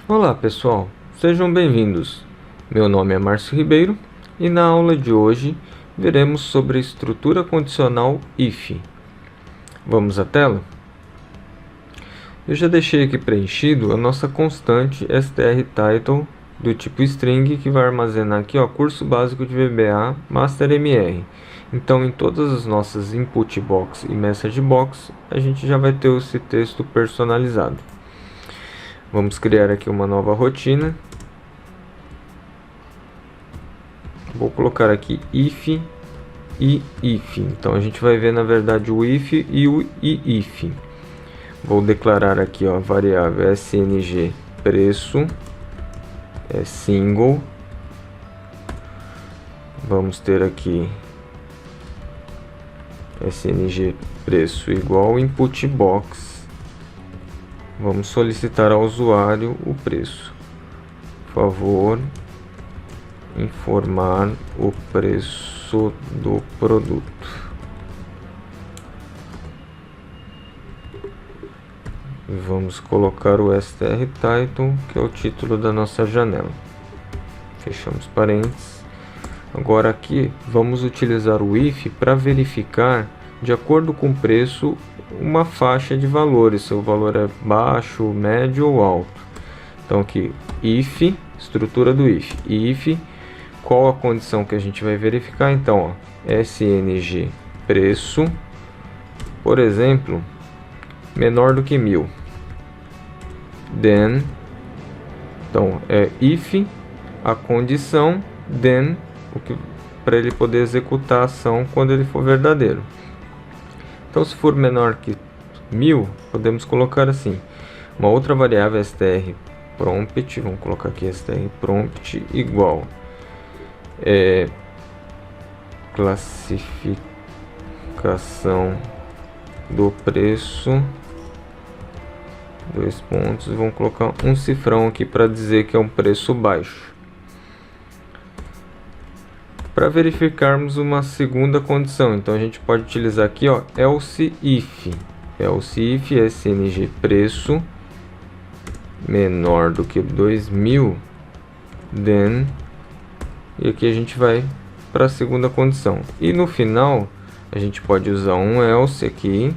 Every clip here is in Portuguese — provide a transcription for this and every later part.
Olá pessoal, sejam bem-vindos. Meu nome é Márcio Ribeiro e na aula de hoje veremos sobre a estrutura condicional if. Vamos à tela? Eu já deixei aqui preenchido a nossa constante strTitle do tipo string que vai armazenar aqui curso básico de VBA Master MR. Então em todas as nossas input box e message box a gente já vai ter esse texto personalizado. Vamos criar aqui uma nova rotina. Vou colocar aqui if e if. Então a gente vai ver na verdade o if e o if. Vou declarar aqui a variável sng preço é single. Vamos ter aqui sng preço igual input box. Vamos solicitar ao usuário o preço. Por favor, informar o preço do produto. E vamos colocar o strTitle, que é o título da nossa janela. Fechamos parênteses. Agora aqui vamos utilizar o if para verificar, de acordo com o preço, uma faixa de valores, se o valor é baixo, médio ou alto. Então aqui, if, estrutura do if, qual a condição que a gente vai verificar? Então, sng preço, por exemplo, menor do que 1000. Then, então é if, a condição, then, para ele poder executar a ação quando ele for verdadeiro. Então, se for menor que 1000, podemos colocar assim, uma outra variável strPrompt, vamos colocar aqui strPrompt igual classificação do preço, dois pontos, vamos colocar um cifrão aqui para dizer que é um preço baixo. Para verificarmos uma segunda condição, então a gente pode utilizar aqui else if sng preço menor do que 2000, then, e aqui a gente vai para a segunda condição. E no final a gente pode usar um else aqui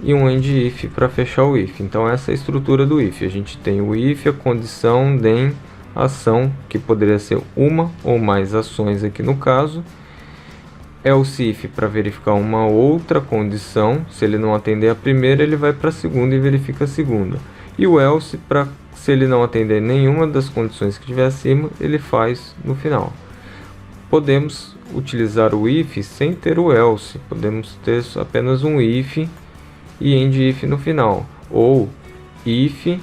e um end if para fechar o if. Então essa é a estrutura do if. A gente tem o if, a condição, then, ação, que poderia ser uma ou mais ações aqui no caso. Else if para verificar uma outra condição. Se ele não atender a primeira, ele vai para a segunda e verifica a segunda. E o else, para se ele não atender nenhuma das condições que tiver acima, ele faz no final. Podemos utilizar o if sem ter o else. Podemos ter apenas um if e end if no final. Ou if,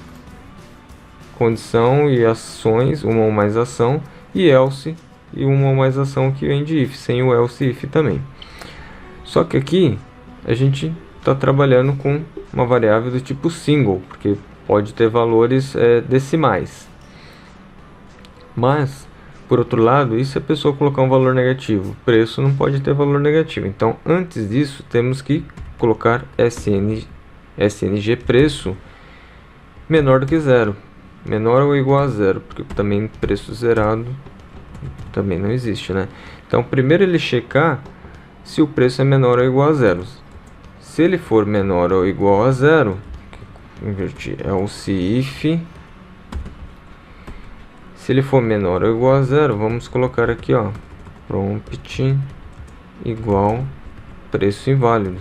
condição e ações, uma ou mais ação, e else e uma ou mais ação que o end if, sem o else if também. Só que aqui a gente está trabalhando com uma variável do tipo single, porque pode ter valores decimais. Mas, por outro lado, e se a pessoa colocar um valor negativo? Preço não pode ter valor negativo. Então, antes disso, temos que colocar sng preço menor do que zero. Menor ou igual a zero, porque também preço zerado também não existe, né? Então, primeiro ele checar se o preço é menor ou igual a zero. Se ele for menor ou igual a zero, invertir, else if. Se ele for menor ou igual a zero, vamos colocar aqui, prompt igual preço inválido.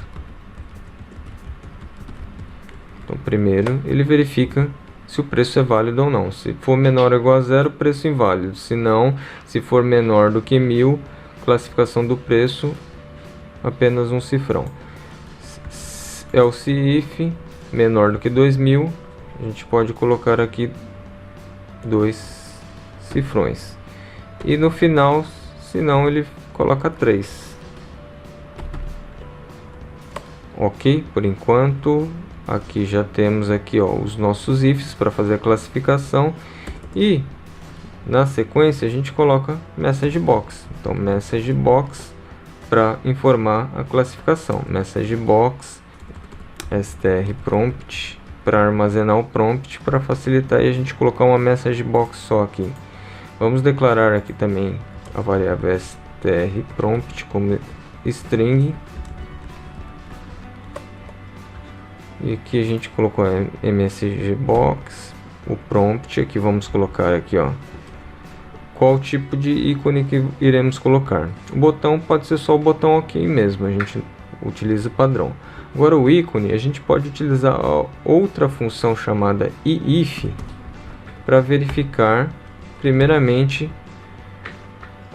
Então, primeiro ele verifica se o preço é válido ou não. Se for menor ou igual a zero, preço inválido. Se não, se for menor do que 1000, classificação do preço, apenas um cifrão. Else if menor do que 2000, a gente pode colocar aqui dois cifrões. E no final, se não, ele coloca 3. Ok, por enquanto aqui já temos aqui os nossos ifs para fazer a classificação, e na sequência a gente coloca message box. Então message box para informar a classificação, message box strPrompt para armazenar o prompt para facilitar e a gente colocar uma message box só aqui. Vamos declarar aqui também a variável str prompt como string. E aqui a gente colocou msg box, o prompt. Aqui vamos colocar aqui, ó, qual tipo de ícone que iremos colocar. O botão pode ser só o botão OK mesmo, a gente utiliza o padrão. Agora o ícone, a gente pode utilizar outra função chamada if para verificar primeiramente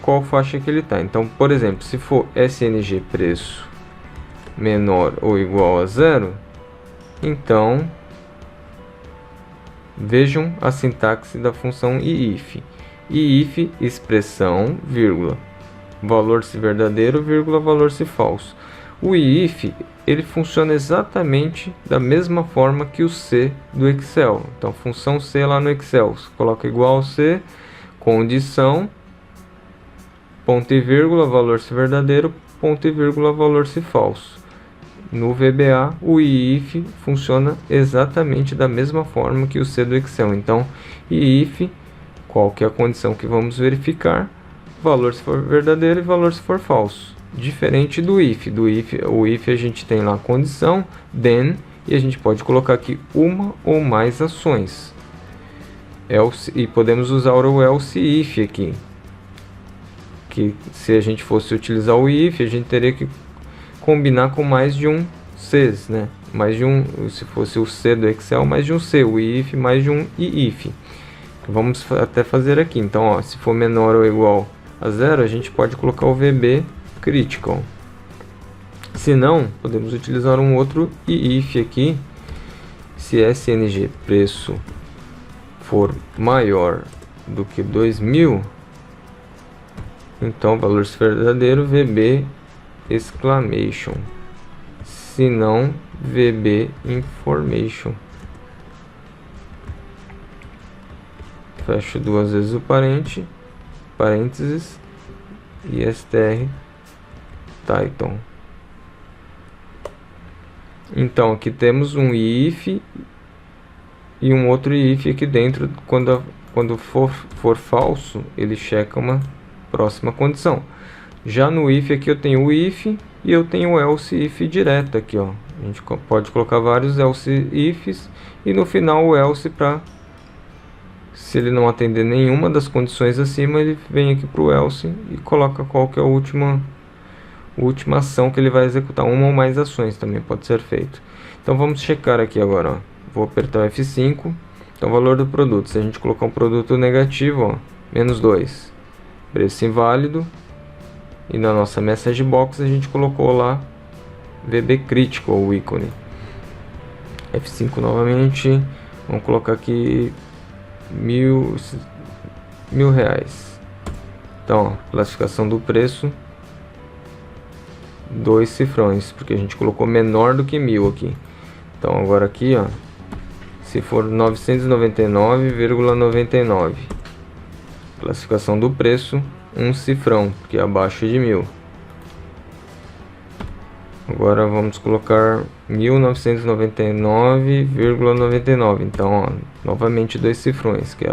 qual faixa que ele está. Então, por exemplo, se for sng preço menor ou igual a 0, então vejam a sintaxe da função if. if expressão, vírgula, valor se verdadeiro, vírgula, valor se falso. O if, ele funciona exatamente da mesma forma que o C do Excel. Então, função C lá no Excel, você coloca igual C, condição, ponto e vírgula, valor se verdadeiro, ponto e vírgula, valor se falso. No VBA, o if funciona exatamente da mesma forma que o C do Excel. Então, if, qual que é a condição que vamos verificar? Valor se for verdadeiro e valor se for falso. Diferente do if. O if a gente tem lá a condição, then, e a gente pode colocar aqui uma ou mais ações. Else, e podemos usar o else if aqui. Que se a gente fosse utilizar o if, a gente teria que combinar com mais de um Cs, né? Mais de um, se fosse o C do Excel, mais de um C, o if mais de um if. Vamos até fazer aqui. Então, ó, se for menor ou igual a 0, a gente pode colocar o VB critical. Se não, podemos utilizar um outro if aqui. Se sng preço for maior do que 2000, então valor verdadeiro VB exclamation. Se não, VB information. Fecho duas vezes o parênteses e str title. Então aqui temos um if e um outro if aqui dentro. Quando for falso, ele checa uma próxima condição. Já no if aqui eu tenho o if e eu tenho o else if direto aqui, ó. A gente pode colocar vários else ifs e no final o else, para se ele não atender nenhuma das condições acima, ele vem aqui para o else e coloca qual que é a última ação que ele vai executar. Uma ou mais ações também pode ser feito. Então vamos checar aqui agora, ó. Vou apertar o F5. Então valor do produto, se a gente colocar um produto negativo, ó, menos 2, preço inválido. E na nossa message box a gente colocou lá VB critical, o ícone. F5 novamente. Vamos colocar aqui mil reais. Então, ó, classificação do preço 2 cifrões, porque a gente colocou menor do que 1000 aqui. Então agora aqui, ó, se for 999,99, classificação do preço 1 cifrão, porque é abaixo de 1000. Agora vamos colocar 1999,99. Então, ó, novamente 2 cifrões, que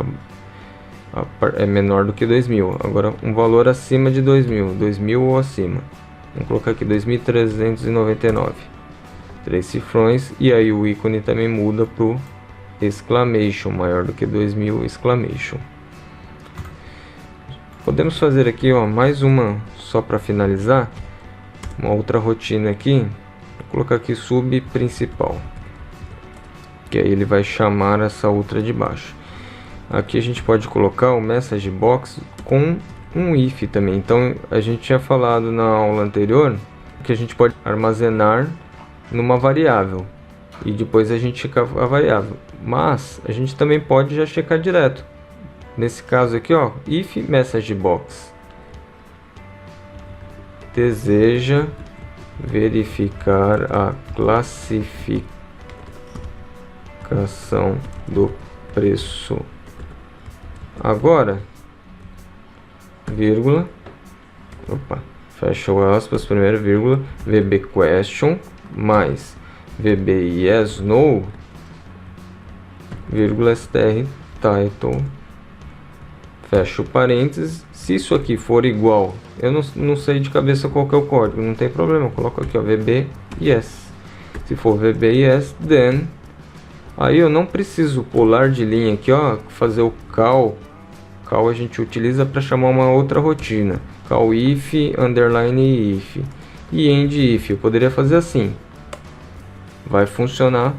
é menor do que 2000. Agora um valor acima de 2000 ou acima. Vamos colocar aqui 2.399. 3 cifrões. E aí o ícone também muda para o exclamation, maior do que 2000 exclamation. Podemos fazer aqui, ó, mais uma só para finalizar. Uma outra rotina aqui. Vou colocar aqui sub principal, que aí ele vai chamar essa outra de baixo. Aqui a gente pode colocar o message box com um if também. Então a gente tinha falado na aula anterior que a gente pode armazenar numa variável e depois a gente checa a variável, mas a gente também pode já checar direto. Nesse caso aqui, ó, if message box deseja verificar a classificação do preço. Agora, vírgula, fecha o aspas, primeiro vírgula, VB question mais VB yes no, vírgula str title, fecha o parênteses. Se isso aqui for igual, eu não sei de cabeça qual que é o código, não tem problema, eu coloco aqui, ó, VB yes. Se for VB yes, then, aí eu não preciso pular de linha aqui, ó, fazer o call. Call a gente utiliza para chamar uma outra rotina, call if, underline if, e end if. Eu poderia fazer assim, vai funcionar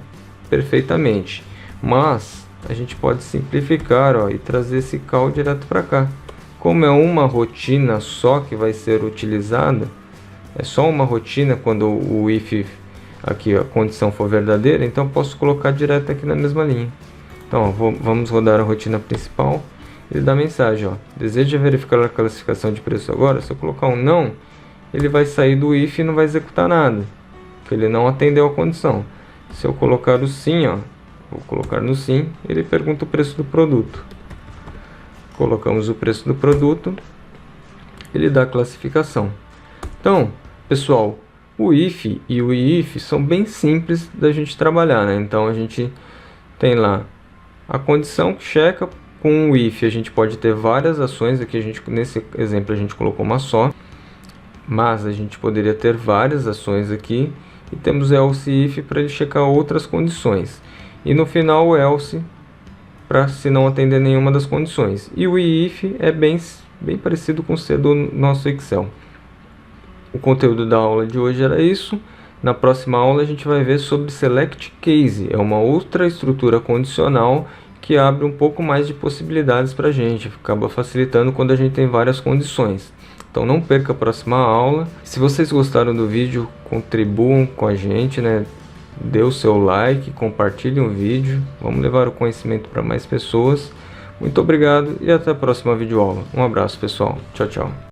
perfeitamente, mas a gente pode simplificar, ó, e trazer esse call direto para cá. Como é uma rotina só que vai ser utilizada, é só uma rotina quando o if aqui a condição for verdadeira, então posso colocar direto aqui na mesma linha. Então, ó, vamos rodar a rotina principal. Ele dá mensagem, ó, deseja verificar a classificação de preço agora? Se eu colocar um não, ele vai sair do if e não vai executar nada, porque ele não atendeu a condição. Se eu colocar o sim, ó, vou colocar no sim, ele pergunta o preço do produto. Colocamos o preço do produto, ele dá a classificação. Então, pessoal, o if e o if são bem simples da gente trabalhar, né? Então a gente tem lá a condição que checa. Com o if a gente pode ter várias ações, aqui nesse exemplo a gente colocou uma só, mas a gente poderia ter várias ações aqui, e temos else if para ele checar outras condições, e no final o else para se não atender nenhuma das condições, e o if é bem parecido com o C do nosso Excel. O conteúdo da aula de hoje era isso. Na próxima aula a gente vai ver sobre select case, é uma outra estrutura condicional que abre um pouco mais de possibilidades para a gente, acaba facilitando quando a gente tem várias condições. Então não perca a próxima aula. Se vocês gostaram do vídeo, contribuam com a gente, né? Dê o seu like, compartilhe o vídeo, vamos levar o conhecimento para mais pessoas. Muito obrigado e até a próxima videoaula. Um abraço, pessoal. Tchau, tchau.